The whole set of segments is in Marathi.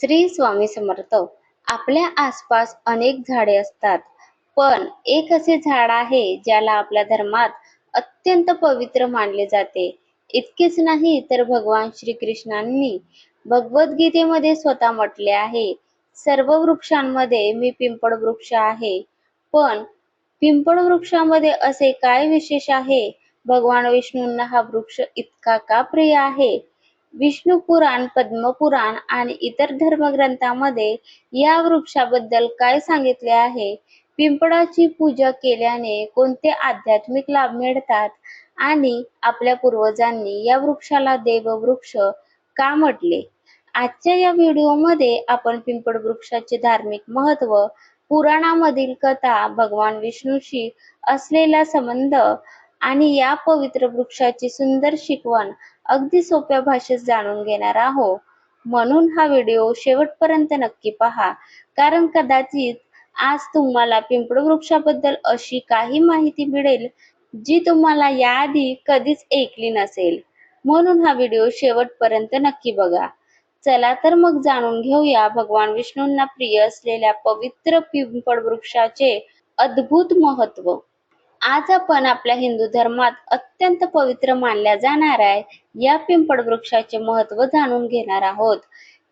श्री स्वामी समर्थ. आपल्या आसपास अनेक झाडे असतात, पण एक असे झाड आहे ज्याला आपल्या धर्मात अत्यंत पवित्र मानले जाते. इतकेच नाही तर भगवान श्रीकृष्णांनी भगवद्गीतेमध्ये स्वतः म्हटले आहे, सर्व वृक्षांमध्ये मी पिंपळ वृक्ष आहे. पण पिंपळ वृक्षामध्ये असे काय विशेष आहे? भगवान विष्णूंना हा वृक्ष इतका का प्रिय आहे? विष्णू पुराण, पद्मपुराण आणि इतर धर्मग्रंथांमध्ये या वृक्षाबद्दल काय सांगितले आहे? पिंपळाची पूजा केल्याने कोणते आध्यात्मिक लाभ मिळतात आणि आपल्या पूर्वजांनी या वृक्षाला देववृक्ष का म्हटले? आजच्या या व्हिडिओमध्ये आपण पिंपळ वृक्षाचे धार्मिक महत्त्व, पुराणामधील कथा, भगवान विष्णूशी असलेला संबंध आणि या पवित्र वृक्षाची सुंदर शिकवण अगदी सोप्या भाषेत जाणून घेणार आहोत. म्हणून हा व्हिडिओ शेवटपर्यंत नक्की पहा, कारण कदाचित आज तुम्हाला पिंपळ वृक्षाबद्दल अशी काही माहिती मिळेल जी तुम्हाला याआधी कधीच ऐकली नसेल. म्हणून हा व्हिडिओ शेवटपर्यंत नक्की बघा. चला तर मग जाणून घेऊया भगवान विष्णूंना प्रिय असलेल्या पवित्र पिंपळ वृक्षाचे अद्भुत महत्त्व. आज आपण आपल्या हिंदू धर्मात अत्यंत पवित्र मानल्या जाणाऱ्या या पिंपळ वृक्षाचे महत्त्व जाणून घेणार आहोत.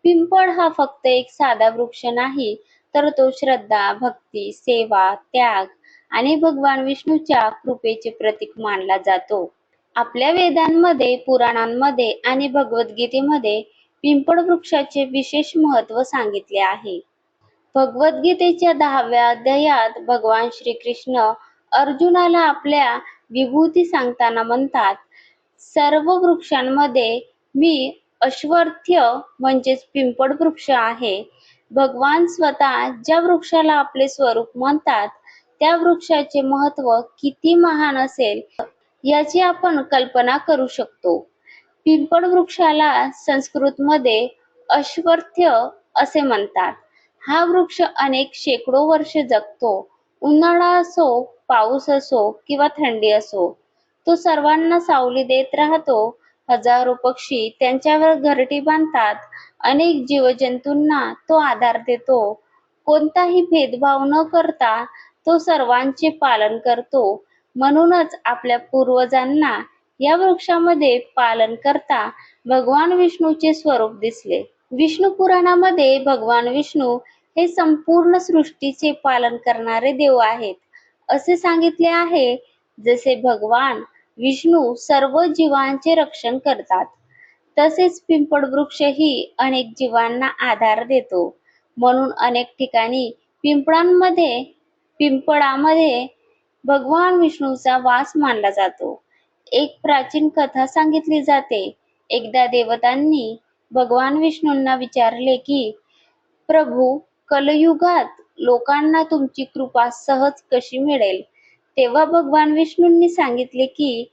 पिंपळ हा फक्त एक साधा वृक्ष नाही, तर तो श्रद्धा, भक्ती, सेवा, त्याग आणि भगवान विष्णूच्या कृपेचे प्रतीक मानला जातो. आपल्या वेदांमध्ये, पुराणांमध्ये आणि भगवद्गीतेमध्ये पिंपळ वृक्षाचे विशेष महत्त्व सांगितले आहे. भगवद्गीतेच्या 10व्या अध्यायात भगवान श्रीकृष्ण अर्जुनाला आपल्या विभूती सांगताना म्हणतात, सर्व वृक्षांमध्ये मी अश्वत्थ म्हणजेच पिंपळ वृक्ष आहे. भगवान स्वतः ज्या वृक्षाला आपले स्वरूप म्हणतात, त्या वृक्षाचे महत्त्व किती महान असेल याची आपण कल्पना करू शकतो. पिंपळ वृक्षाला संस्कृतमध्ये अश्वत्थ असे म्हणतात. हा वृक्ष अनेक शेकडो वर्षे जगतो. उन्हाळा असो, पाऊस असो किंवा थंडी असो, तो सर्वांना सावली देत राहतो. हजारो पक्षी त्यांच्यावर घरटी बांधतात. अनेक जीवजंतूंना तो आधार देतो. कोणताही भेदभाव न करता तो सर्वांचे पालन करतो. म्हणूनच आपल्या पूर्वजांना या वृक्षामध्ये पालन करता भगवान विष्णूचे स्वरूप दिसले. विष्णू पुराणामध्ये भगवान विष्णू हे संपूर्ण सृष्टीचे पालन करणारे देव आहेत असे सांगितले आहे. जसे भगवान विष्णू सर्व जीवांचे रक्षण करतात, तसेच पिंपळ वृक्षही अनेक जीवांना आधार देतो. म्हणून अनेक ठिकाणी पिंपळामध्ये भगवान विष्णूचा वास मानला जातो. एक प्राचीन कथा सांगितली जाते. एकदा देवतांनी भगवान विष्णूंना विचारले की, प्रभू, कलयुगात लोकांना तुमची कृपा सहज कशी मिळेल? तेव्हा भगवान विष्णूंनी सांगितले की,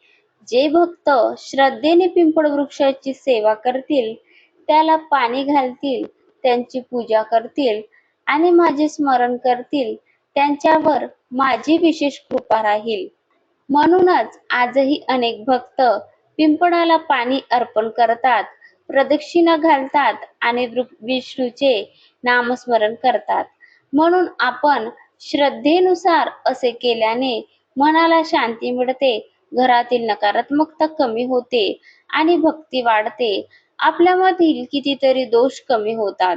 जे भक्त श्रद्धेने पिंपळ वृक्षाची सेवा करतील, त्याला पाणी घालतील, त्यांची पूजा करतील आणि माझे स्मरण करतील, त्यांच्यावर माझी विशेष कृपा राहील. म्हणूनच आजही अनेक भक्त पिंपळाला पाणी अर्पण करतात, प्रदक्षिणा घालतात आणि विष्णूचे नामस्मरण करतात. म्हणून आपण श्रद्धेनुसार असे केल्याने मनाला शांती मिळते, घरातील नकारात्मकता कमी होते आणि भक्ती वाढते. आपल्यामधील कितीतरी दोष कमी होतात.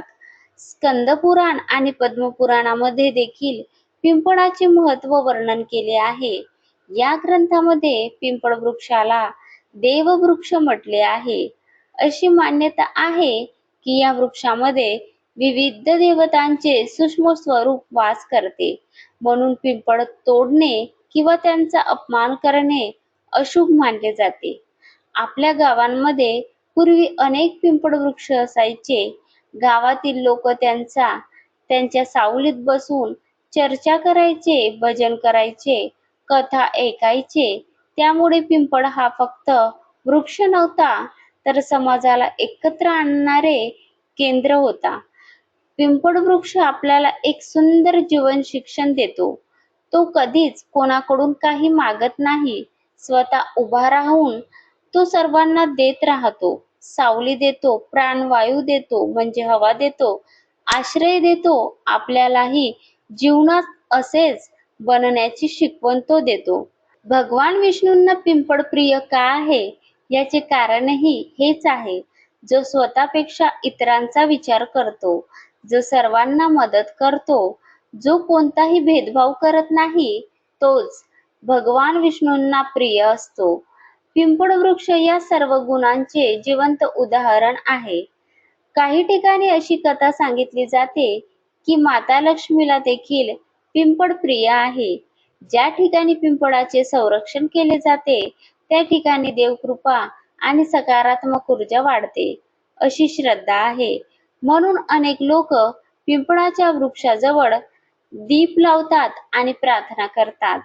स्कंद पुराण आणि पद्मपुराणामध्ये देखील पिंपळाचे महत्त्व वर्णन केले आहे. या ग्रंथामध्ये पिंपळ वृक्षाला देववृक्ष म्हटले आहे. अशी मान्यता आहे की या वृक्षामध्ये विविध देवतांचे सूक्ष्म स्वरूप वास करते. म्हणून पिंपळ तोडणे किंवा त्यांचा अपमान करणे अशुभ मानले जाते. आपल्या गावांमध्ये पूर्वी अनेक पिंपळ वृक्ष असायचे. गावातील लोक त्यांच्या सावलीत बसून चर्चा करायचे, भजन करायचे, कथा ऐकायचे. त्यामुळे पिंपळ हा फक्त वृक्ष नव्हता, तर समाजाला एकत्र आणणारे केंद्र होता. पिंपळ वृक्ष आपल्याला एक सुंदर जीवन शिक्षण देतो. तो कधीच कोणाकडून काही मागत नाही. स्वतः उभा राहून तो सर्वांना देत राहतो. सावली देतो, प्राणवायू देतो म्हणजे हवा देतो, आश्रय देतो, आपल्यालाही जीवनात असेच बनण्याची शिकवण तो देतो. भगवान विष्णूंना पिंपळ प्रिय का आहे याचे कारणही हेच आहे. जो स्वतःपेक्षा इतरांचा विचार करतो, जो सर्वांना मदत करतो, जो कोणताही भेदभाव करत नाही, तोच भगवान विष्णूंना प्रिय असतो. पिंपळ वृक्ष या सर्व गुणांचे जिवंत उदाहरण आहे. काही ठिकाणी अशी कथा सांगितली जाते की माता लक्ष्मीला देखील पिंपळ प्रिय आहे. ज्या ठिकाणी पिंपळाचे संरक्षण केले जाते त्या ठिकाणी देवकृपा आणि सकारात्मक ऊर्जा वाढते, अशी श्रद्धा आहे. म्हणून अनेक लोक पिंपळाच्या वृक्षाजवळ दीप लावतात आणि प्रार्थना करतात.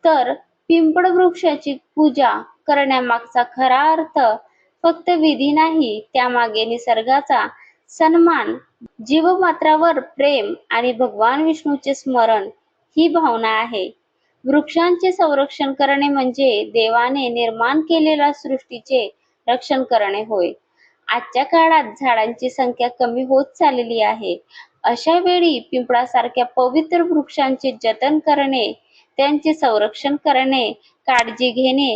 तर पिंपळ वृक्षाची पूजा करण्यामागचा खरा अर्थ फक्त विधी नाही, त्यामागे निसर्गाचा सन्मान, जीवमात्रावर प्रेम आणि भगवान विष्णूचे स्मरण ही भावना आहे. वृक्षांचे संरक्षण करणे म्हणजे देवाने निर्माण केलेल्या सृष्टीचे रक्षण करणे होय. आजच्या काळात झाडांची संख्या कमी होत चालली आहे. अशा वेळी पिंपळासारख्या पवित्र वृक्षांचे जतन करणे, त्यांचे संरक्षण करणे, काळजी घेणे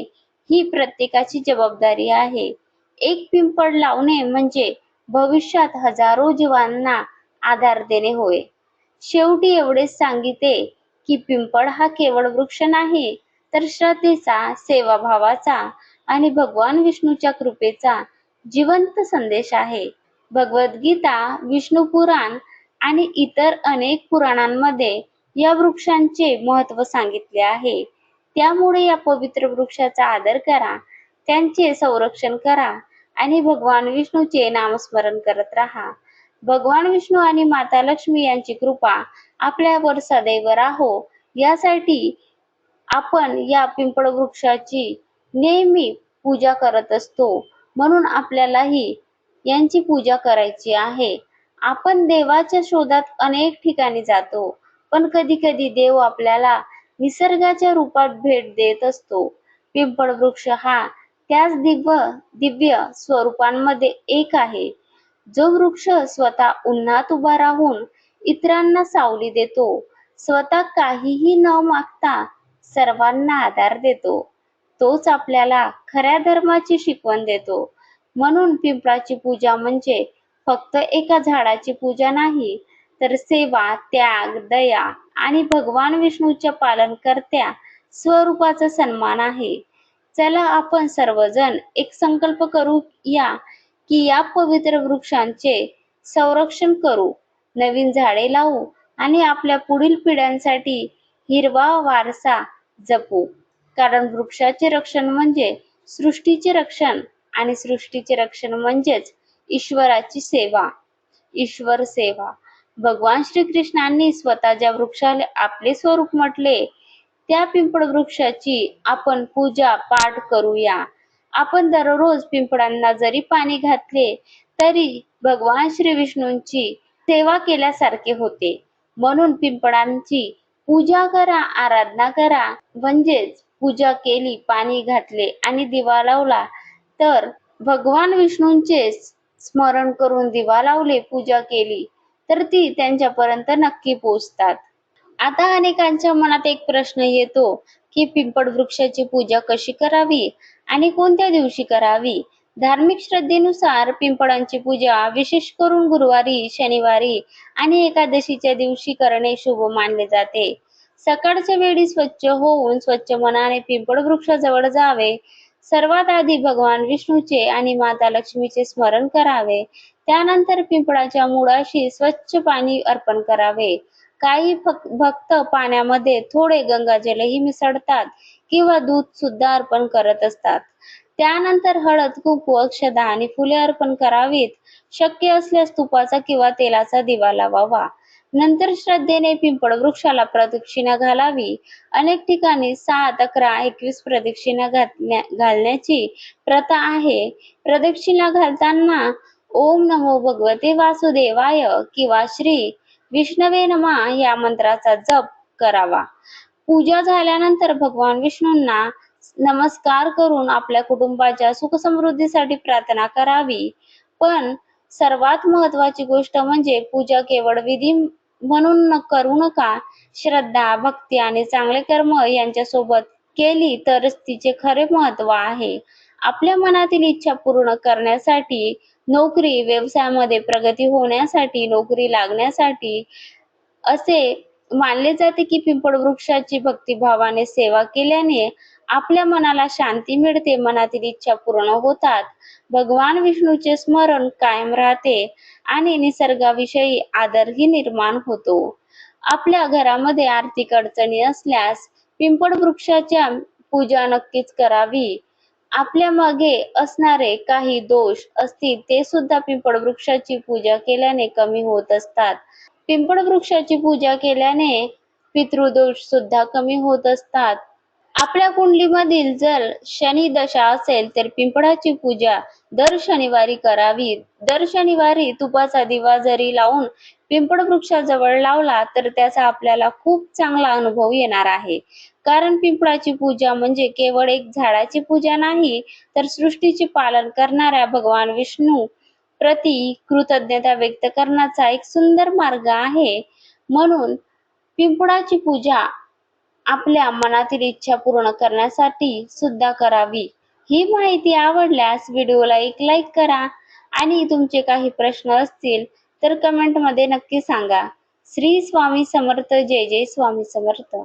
ही प्रत्येकाची जबाबदारी आहे. एक पिंपळ लावणे म्हणजे भविष्यात हजारो जीवांना आधार देणे होय. शेवटी एवढेच सांगिते की पिंपळ हा केवळ वृक्ष नाही, तर श्रद्धेचा, सेवाभावाचा आणि भगवान विष्णूच्या कृपेचा जिवंत संदेश आहे. भगवद्गीता, विष्णू पुराण आणि इतर अनेक पुराणांमध्ये या वृक्षांचे महत्त्व सांगितले आहे. त्यामुळे या पवित्र वृक्षाचा आदर करा, त्यांचे संरक्षण करा आणि भगवान विष्णूचे नामस्मरण करत राहा. भगवान विष्णू आणि माता लक्ष्मी यांची कृपा आपल्यावर सदैव राहो यासाठी आपण या पिंपळ वृक्षाची नेहमी पूजा करत असतो. म्हणून आपल्यालाही यांची पूजा करायची आहे. आपण देवाच्या शोधात अनेक ठिकाणी जातो, पण कधी कधी देव आपल्याला निसर्गाच्या रूपात भेट देत असतो. पिंपळ वृक्ष हा त्याच दिव्य स्वरूपांमध्ये एक आहे. जो वृक्ष स्वतः उन्हात उभा राहून इतरांना सावली देतो, स्वतः काहीही न मागता सर्वांना आधार देतो, तोच आपल्याला खऱ्या धर्माची शिकवण देतो. म्हणून पिंपळाची पूजा म्हणजे फक्त एका झाडाची पूजा नाही, तर सेवा, त्याग, दया आणि भगवान विष्णूच्या पालनकर्त्या स्वरूपाचा सन्मान आहे. चला आपण सर्वजण एक संकल्प करूया की या पवित्र वृक्षांचे संरक्षण करू, नवीन झाडे लावू आणि आपल्या पुढील पिढ्यांसाठी हिरवा वारसा जपू. कारण वृक्षाचे रक्षण म्हणजे सृष्टीचे रक्षण आणि सृष्टीचे रक्षण म्हणजेच ईश्वराची सेवा. ईश्वर सेवा. भगवान श्रीकृष्णांनी स्वतः ज्या वृक्षाला आपले स्वरूप म्हटले त्या पिंपळ वृक्षाची आपण पूजा पाठ करूया. आपण दररोज पिंपळांना जरी पाणी घातले तरी भगवान श्री विष्णूंची सेवा केल्यासारखे होते. म्हणून पिंपळांची पूजा करा, आराधना करा. म्हणजेच पूजा केली, पाणी घातले आणि दिवा लावला तर भगवान विष्णूंचे स्मरण करून दिवा लावले, पूजा केली तर ती त्यांच्यापर्यंत नक्की पोहोचतात. आता अनेकांच्या मनात एक प्रश्न येतो की पिंपळ वृक्षाची पूजा कशी करावी आणि कोणत्या दिवशी करावी. धार्मिक श्रद्धेनुसार पिंपळांची पूजा विशेष करून गुरुवारी, शनिवारी आणि एकादशीच्या दिवशी करणे शुभ मानले जाते. सकाळच्या वेळी स्वच्छ होऊन स्वच्छ मनाने पिंपळ वृक्षाजवळ जावे. सर्वात आधी भगवान विष्णूचे आणि माता लक्ष्मीचे स्मरण करावे. त्यानंतर पिंपळाच्या मुळाशी स्वच्छ पाणी अर्पण करावे. काही भक्त पाण्यामध्ये थोडे गंगाजलही मिसळतात किंवा दूध सुद्धा अर्पण करत असतात. त्यानंतर हळद, कुंकू, अक्षता आणि फुले अर्पण करावीत. शक्य असल्यास तुपाचा किंवा तेलाचा दिवा लावावा. नंतर श्रद्धेने पिंपळ वृक्षाला प्रदक्षिणा घालावी. अनेक ठिकाणी 7, 11, 21 प्रदक्षिणा घालण्याची प्रथा आहे. प्रदक्षिणा घालताना ओम नमो भगवते वासुदेवाय किंवा श्री विष्णवे नमः या मंत्राचा जप करावा. पूजा झाल्यानंतर भगवान विष्णूंना नमस्कार करून आपल्या कुटुंबाच्या सुखसमृद्धीसाठी प्रार्थना करावी. पण सर्वात महत्त्वाची गोष्ट म्हणजे पूजा केवळ विधी म्हणून करू नका. श्रद्धा, भक्ती आणि चांगले कर्म यांच्यासोबत केली तरच तिचे खरे महत्त्व आहे. आपल्या मनातील इच्छा पूर्ण करण्यासाठी, नोकरी, व्यवसायामध्ये प्रगती होण्यासाठी, नोकरी लागण्यासाठी असे मानले जाते की पिंपळ वृक्षाची भक्तिभावाने सेवा केल्याने आपल्या मनाला शांती मिळते, मनातील इच्छा पूर्ण होतात, भगवान विष्णूचे स्मरण कायम राहते आणि निसर्गाविषयी आदरही निर्माण होतो. आपल्या घरामध्ये आर्थिक अडचणी असल्यास पिंपळ वृक्षाच्या पूजा नक्कीच करावी. आपल्या मागे असणारे काही दोष असतील ते सुद्धा पिंपळ वृक्षाची पूजा केल्याने कमी होत असतात. पिंपळ वृक्षाची पूजा केल्याने पितृदोष सुद्धा कमी होत असतात. आपल्या कुंडलीमधील जर शनी दशा असेल तर पिंपळाची पूजा दर शनिवारी करावी. दर शनिवारी तुपाचा दिवा जरी लावून पिंपळ वृक्षाजवळ लावला तर त्याचा आपल्याला खूप चांगला अनुभव येणार आहे. कारण पिंपळाची पूजा म्हणजे केवळ एक झाडाची पूजा नाही, तर सृष्टीचे पालन करणाऱ्या भगवान विष्णू प्रति कृतज्ञता व्यक्त करण्याचा एक सुंदर मार्ग आहे. म्हणून पिंपळाची पूजा आपल्या मनातील इच्छा पूर्ण करण्यासाठी सुद्धा करावी. ही माहिती आवडल्यास व्हिडिओला एक लाईक करा आणि तुमचे काही प्रश्न असतील तर कमेंटमध्ये नक्की सांगा. श्री स्वामी समर्थ. जय जय स्वामी समर्थ.